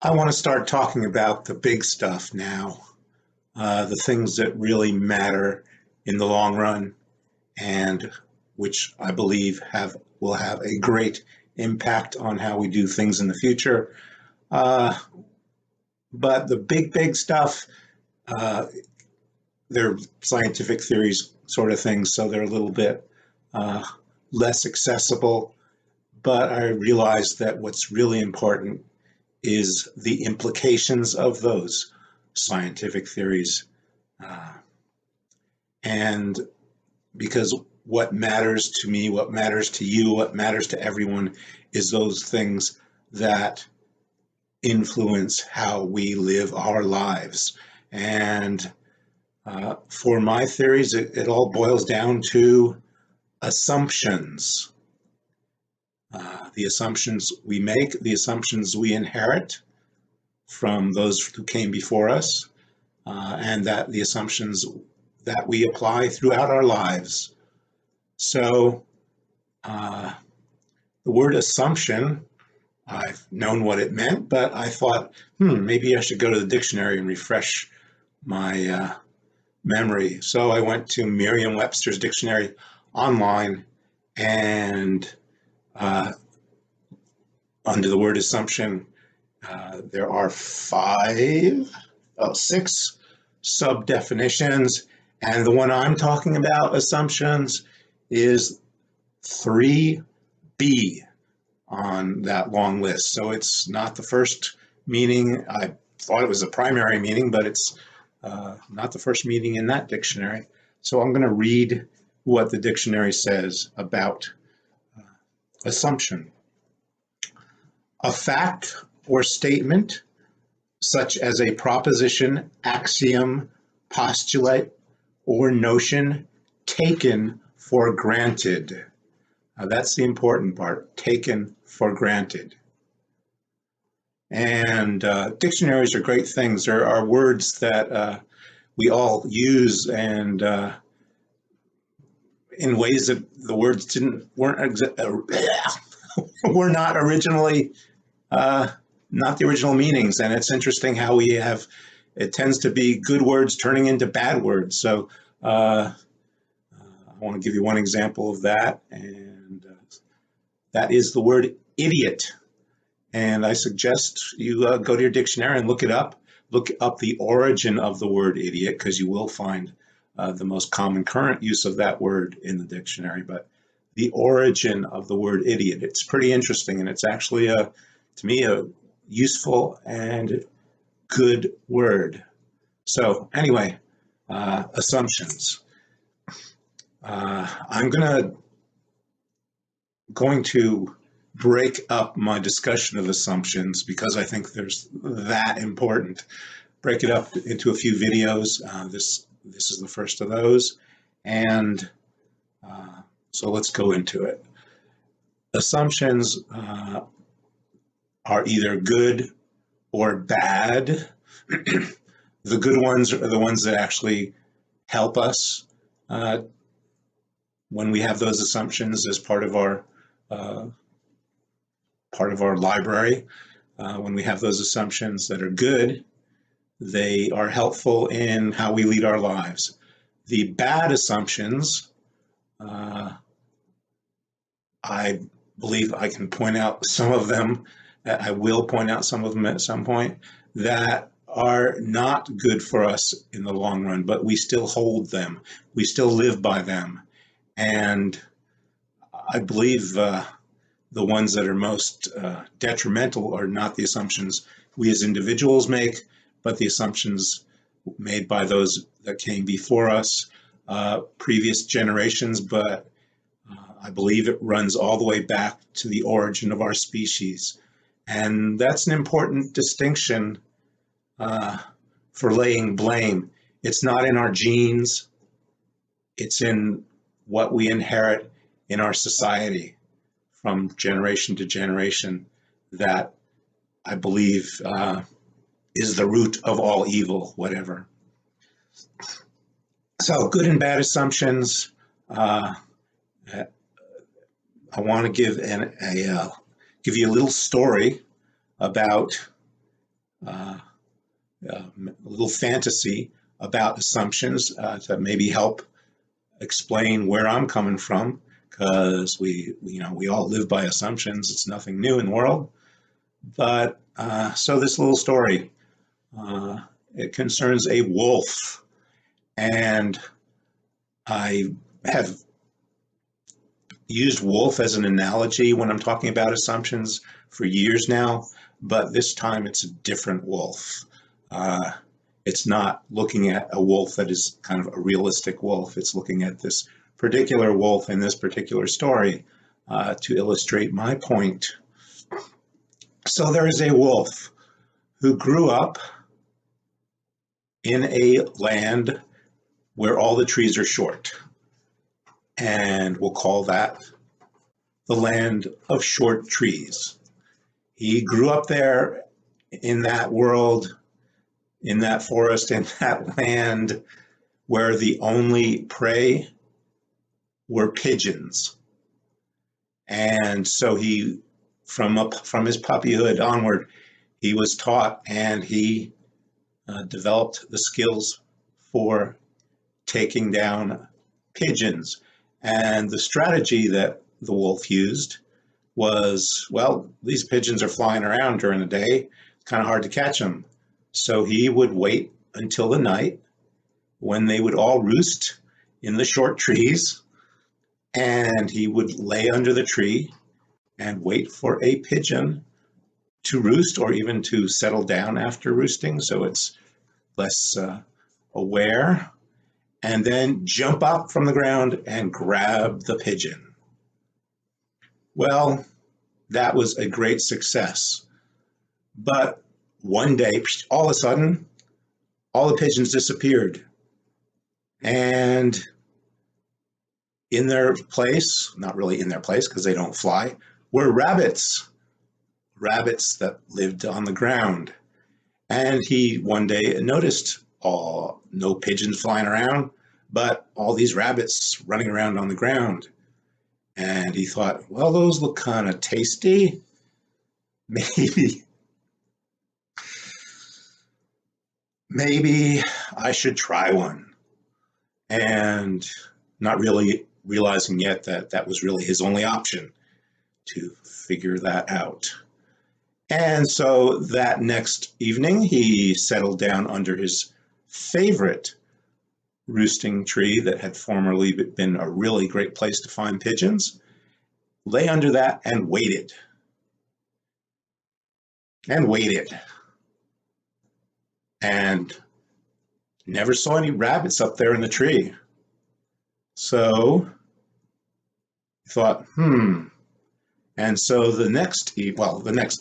I want to start talking about the big stuff now, the things that really matter in the long run, and which I believe will have a great impact on how we do things in the future. Uh, but the big stuff, uh, they're scientific theories sort of things, so they're a little bit uh, less accessible. But I realize that what's really important is the implications of those scientific theories. Uh, and because what matters to me, what matters to you, what matters to everyone is those things that influence how we live our lives. And for my theories, it all boils down to assumptions. The assumptions we make, the assumptions we inherit from those who came before us, and that the assumptions that we apply throughout our lives. So, uh, the word assumption, I've known what it meant, but I thought, maybe I should go to the dictionary and refresh my memory. So I went to Merriam-Webster's dictionary online, and uh, under the word assumption, there are six sub definitions, and the one I'm talking about, assumptions, is 3B on that long list. So it's not the first meaning. I thought it was a primary meaning, but it's not the first meaning in that dictionary. So I'm going to read what the dictionary says about assumption. A fact or statement such as a proposition, axiom, postulate, or notion taken for granted. Now, that's the important part, taken for granted. And dictionaries are great things. There are words that we all use, and in ways that the words were not originally not the original meanings. And it's interesting how it tends to be good words turning into bad words. So I want to give you one example of that, and that is the word idiot. And I suggest you go to your dictionary and look it up. Look up the origin of the word idiot, because you will find the most common current use of that word in the dictionary. But the origin of the word idiot, it's pretty interesting, and it's actually, to me, a useful and good word. So anyway, assumptions. I'm going to break up my discussion of assumptions because I think there's that important. Break it up into a few videos. This is the first of those, and so let's go into it. Assumptions are either good or bad. The good ones are the ones that actually help us when we have those assumptions as part of our library. When we have those assumptions that are good, they are helpful in how we lead our lives. The bad assumptions, I believe I can point out some of them. I will point out some of them at some point that are not good for us in the long run, but we still hold them. We still live by them. And I believe the ones that are most detrimental are not the assumptions we as individuals make, but the assumptions made by those that came before us, previous generations. But I believe it runs all the way back to the origin of our species. And that's an important distinction for laying blame. It's not in our genes, it's in what we inherit in our society from generation to generation that I believe is the root of all evil, whatever. So, good and bad assumptions. I want to give you a little story about uh, a little fantasy about assumptions to maybe help explain where I'm coming from, because we all live by assumptions. It's nothing new in the world. But so this little story, uh, it concerns a wolf, and I have used wolf as an analogy when I'm talking about assumptions for years now, but this time it's a different wolf. Uh, it's not looking at a wolf that is kind of a realistic wolf. It's looking at this particular wolf in this particular story to illustrate my point. So there is a wolf who grew up in a land where all the trees are short, and we'll call that the land of short trees. He grew up there in that world, in that forest, in that land where the only prey were pigeons. And so from his puppyhood onward, he was taught, and he developed the skills for taking down pigeons. And the strategy that the wolf used was, well, these pigeons are flying around during the day. It's kind of hard to catch them. So he would wait until the night when they would all roost in the short trees, and he would lay under the tree and wait for a pigeon to roost, or even to settle down after roosting so it's less aware, and then jump up from the ground and grab the pigeon. Well, that was a great success. But one day, all of a sudden, all the pigeons disappeared. And in their place, not really in their place because they don't fly, were rabbits. Rabbits that lived on the ground. And he one day noticed no pigeons flying around, but all these rabbits running around on the ground. And he thought, well, those look kind of tasty. Maybe I should try one. And not really realizing yet that that was really his only option to figure that out. And so that next evening, he settled down under his favorite roosting tree that had formerly been a really great place to find pigeons, lay under that and waited. And waited. And never saw any rabbits up there in the tree. So he thought, And so the next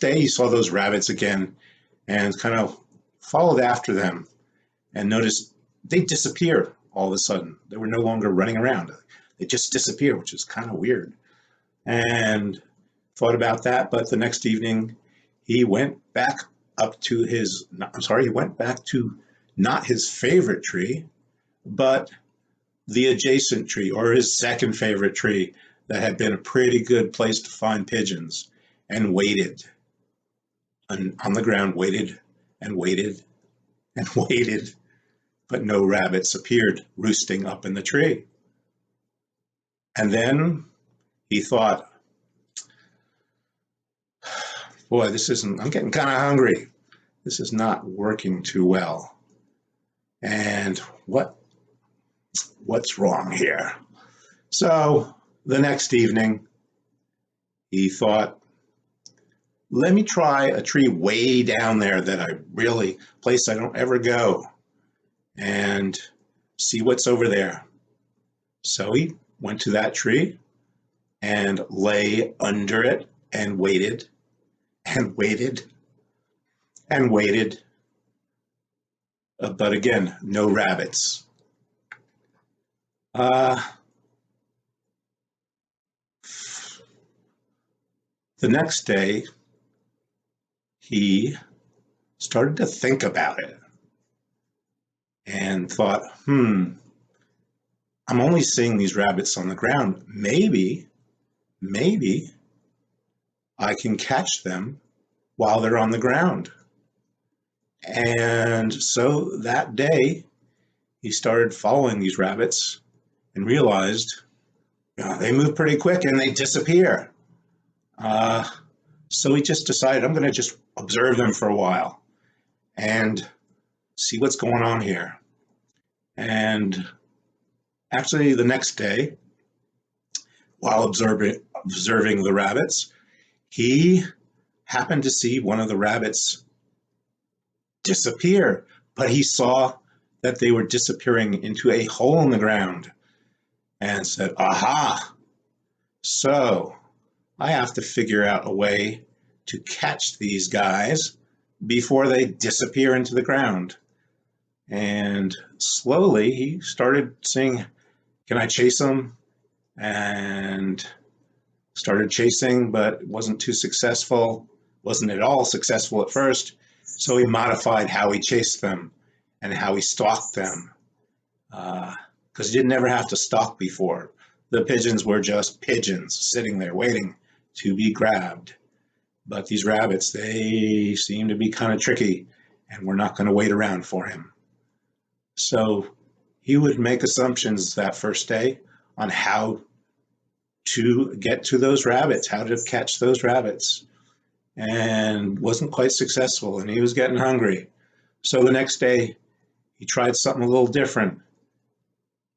day he saw those rabbits again and kind of followed after them and noticed they disappeared all of a sudden. They were no longer running around. They just disappeared, which is kind of weird. And thought about that, but the next evening he went back he went back to not his favorite tree, but the adjacent tree, or his second favorite tree, that had been a pretty good place to find pigeons, and waited. And on the ground, waited and waited and waited, but no rabbits appeared roosting up in the tree. And then he thought, boy, I'm getting kind of hungry. This is not working too well. And what's wrong here? So the next evening, he thought, let me try a tree way down there place I don't ever go, and see what's over there. So he went to that tree and lay under it and waited and waited and waited. But again, no rabbits. The next day, he started to think about it and thought, I'm only seeing these rabbits on the ground. Maybe I can catch them while they're on the ground. And so that day, he started following these rabbits and realized they move pretty quick and they disappear. Uh, so he just decided, I'm going to just observe them for a while and see what's going on here. And actually, the next day, while observing the rabbits, he happened to see one of the rabbits disappear, but he saw that they were disappearing into a hole in the ground and said, aha, so I have to figure out a way to catch these guys before they disappear into the ground. And slowly he started seeing, can I chase them? And started chasing, but wasn't too successful, wasn't at all successful at first. So he modified how he chased them and how he stalked them, because he didn't ever have to stalk before. The pigeons were just pigeons sitting there waiting to be grabbed. But these rabbits, they seem to be kind of tricky, and we're not going to wait around for him. So he would make assumptions that first day on how to get to those rabbits, how to catch those rabbits, and wasn't quite successful, and he was getting hungry. So the next day, he tried something a little different,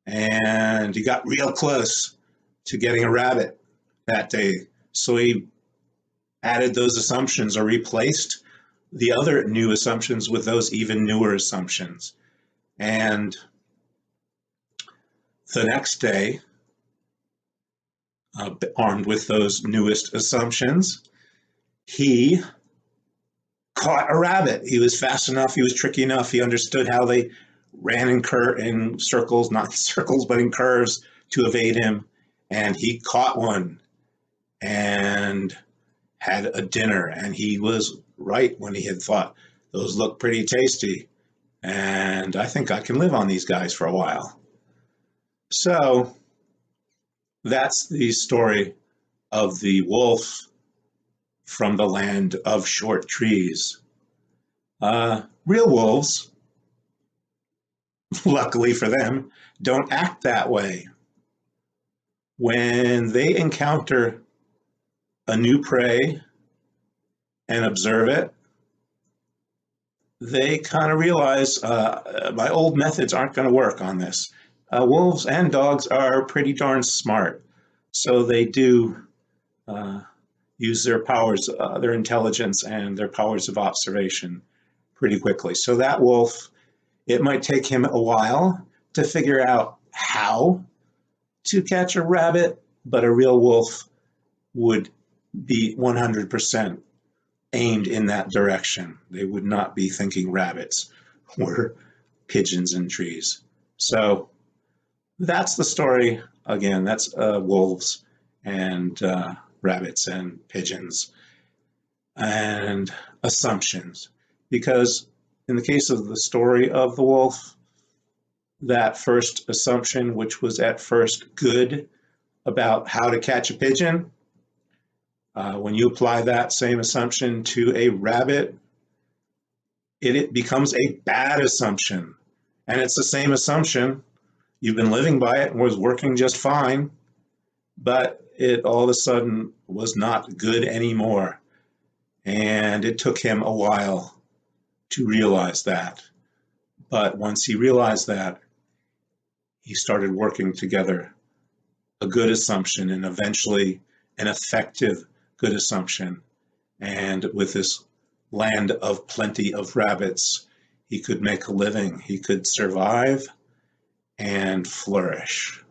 and he got real close to getting a rabbit that day. So he added those assumptions or replaced the other new assumptions with those even newer assumptions. And the next day, armed with those newest assumptions, he caught a rabbit. He was fast enough, he was tricky enough, he understood how they ran in circles, not in circles, but in curves to evade him. And he caught one and had a dinner. And he was right when he had thought, those look pretty tasty. And I think I can live on these guys for a while. So that's the story of the wolf from the land of short trees. Real wolves, luckily for them, don't act that way. When they encounter a new prey and observe it, they kind of realize my old methods aren't going to work on this. Wolves and dogs are pretty darn smart, so they do use their powers, their intelligence, and their powers of observation pretty quickly. So that wolf, it might take him a while to figure out how to catch a rabbit, but a real wolf would be 100% aimed in that direction. They would not be thinking rabbits or pigeons in trees. So that's the story. Again, that's wolves and rabbits and pigeons and assumptions. Because in the case of the story of the wolf, that first assumption, which was at first good about how to catch a pigeon, when you apply that same assumption to a rabbit, it becomes a bad assumption. And it's the same assumption. You've been living by it and was working just fine, but it all of a sudden was not good anymore. And it took him a while to realize that. But once he realized that, he started working together a good assumption and eventually an effective good assumption. And with this land of plenty of rabbits, he could make a living, he could survive and flourish.